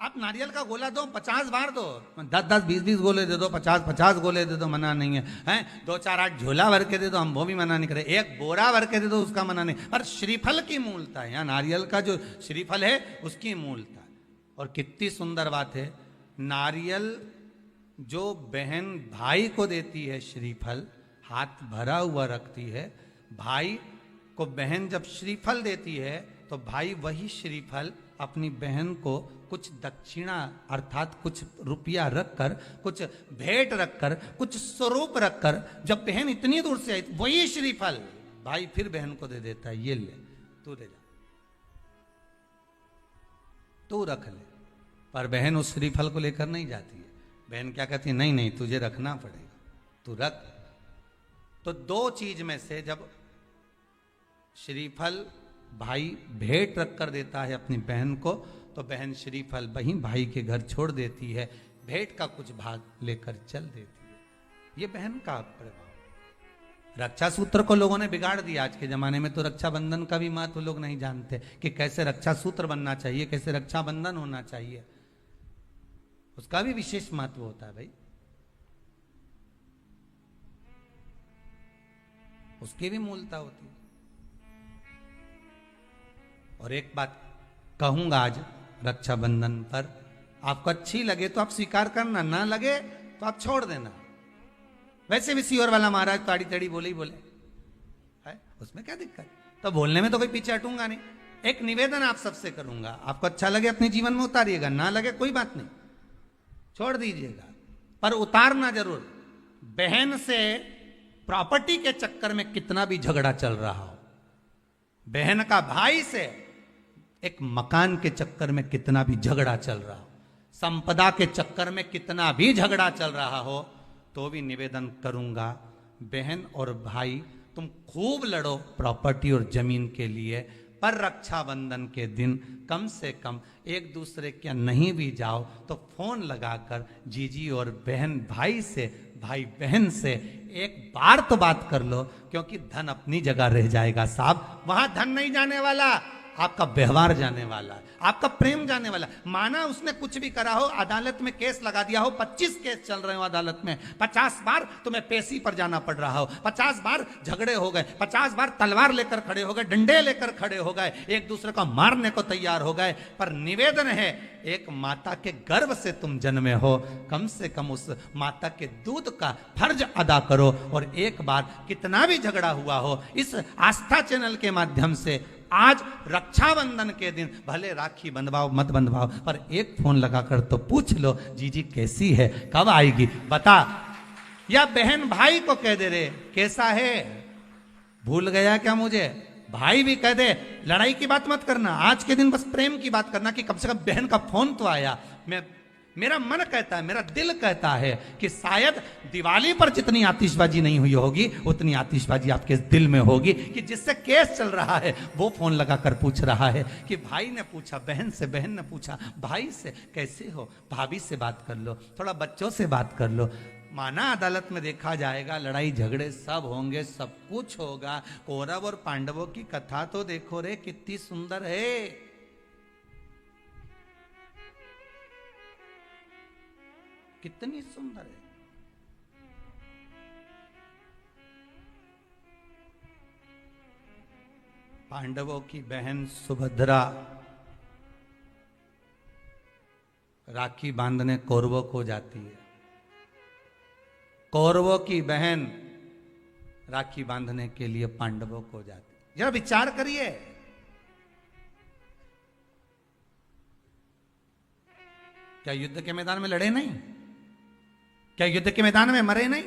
आप नारियल का गोला दो 50 बार दो, 10-10, 20-20 गोले दे दो, 50-50 गोले दे दो, मना नहीं है, हैं 2-4-8 झोला भर के दे दो, हम वो भी मना नहीं करे, एक बोरा भर के दे दो, उसका मना नहीं। पर श्रीफल की मूलता है, यहाँ नारियल का जो श्रीफल है उसकी मूलता है। और कितनी सुंदर बात है, नारियल जो बहन भाई को देती है श्रीफल, हाथ भरा हुआ रखती है, भाई को बहन जब श्रीफल देती है तो भाई वही श्रीफल अपनी बहन को कुछ दक्षिणा अर्थात कुछ रुपया रखकर, कुछ भेंट रखकर, कुछ स्वरूप रखकर, जब बहन इतनी दूर से आई वही श्रीफल भाई फिर बहन को दे देता है, ये ले तू ले जा, तू रख ले। पर बहन उस श्रीफल को लेकर नहीं जाती है, बहन क्या कहती है, नहीं नहीं तुझे रखना पड़ेगा, तू रख। तो दो चीज में से जब श्रीफल भाई भेंट रख कर देता है अपनी बहन को, तो बहन श्रीफल वहीं भाई के घर छोड़ देती है, भेंट का कुछ भाग लेकर चल देती है। ये बहन का प्रभाव। रक्षा सूत्र को लोगों ने बिगाड़ दिया आज के जमाने में, तो रक्षाबंधन का भी महत्व लोग नहीं जानते कि कैसे रक्षा सूत्र बनना चाहिए, कैसे रक्षाबंधन होना चाहिए, उसका भी विशेष महत्व होता है भाई, उसकी भी मूलता होती है। और एक बात कहूंगा आज रक्षाबंधन पर, आपको अच्छी लगे तो आप स्वीकार करना, ना लगे तो आप छोड़ देना। वैसे भी सीहोर वाला महाराज ताड़ी तड़ी बोले ही बोले है, उसमें क्या दिक्कत, तो बोलने में तो कोई पीछे हटूंगा नहीं। एक निवेदन आप सबसे करूंगा, आपको अच्छा लगे अपने जीवन में उतारिएगा, ना लगे कोई बात नहीं छोड़ दीजिएगा, पर उतारना जरूर। बहन से प्रॉपर्टी के चक्कर में कितना भी झगड़ा चल रहा हो, बहन का भाई से एक मकान के चक्कर में कितना भी झगड़ा चल रहा हो, संपदा के चक्कर में कितना भी झगड़ा चल रहा हो, तो भी निवेदन करूंगा, बहन और भाई तुम खूब लड़ो प्रॉपर्टी और जमीन के लिए, पर रक्षाबंधन के दिन कम से कम एक दूसरे के नहीं भी जाओ तो फोन लगाकर जीजी और बहन भाई से, भाई बहन से एक बार तो बात कर लो, क्योंकि धन अपनी जगह रह जाएगा साहब, वहां धन नहीं जाने वाला, आपका व्यवहार जाने वाला, आपका प्रेम जाने वाला। माना उसने कुछ भी करा हो, अदालत में केस लगा दिया हो, 25 केस चल रहे हो अदालत में, 50 बार तुम्हें पेशी पर जाना पड़ रहा हो, 50 बार झगड़े हो गए, 50 बार तलवार लेकर खड़े हो गए, डंडे लेकर खड़े हो गए, एक दूसरे को मारने को तैयार हो गए, पर निवेदन है एक माता के गर्भ से तुम जन्मे हो, कम से कम उस माता के दूध का फर्ज अदा करो। और एक बार कितना भी झगड़ा हुआ हो, इस आस्था चैनल के माध्यम से आज रक्षाबंधन के दिन भले राखी बंधवाओ मत बंधवाओ, पर एक फोन लगाकर तो पूछ लो जीजी कैसी है, कब आएगी बता, या बहन भाई को कह दे रे कैसा है, भूल गया क्या मुझे, भाई भी कह दे लड़ाई की बात मत करना, आज के दिन बस प्रेम की बात करना कि कम से कम बहन का फोन तो आया। मेरा मन कहता है, मेरा दिल कहता है कि शायद दिवाली पर जितनी आतिशबाजी नहीं हुई होगी उतनी आतिशबाजी आपके दिल में होगी, कि जिससे केस चल रहा है वो फोन लगाकर पूछ रहा है कि भाई ने पूछा बहन से, बहन ने पूछा भाई से कैसे हो, भाभी से बात कर लो, थोड़ा बच्चों से बात कर लो। माना अदालत में देखा जाएगा, लड़ाई झगड़े सब होंगे, सब कुछ होगा, कौरव और पांडवों की कथा तो देखो रे कितनी सुंदर है, कितनी सुंदर है। पांडवों की बहन सुभद्रा राखी बांधने कौरवों को जाती है, कौरवों की बहन राखी बांधने के लिए पांडवों को जाती है। जरा विचार करिए, क्या युद्ध के मैदान में लड़े नहीं, क्या युद्ध के मैदान में मरे नहीं,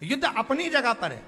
युद्ध अपनी जगह पर है,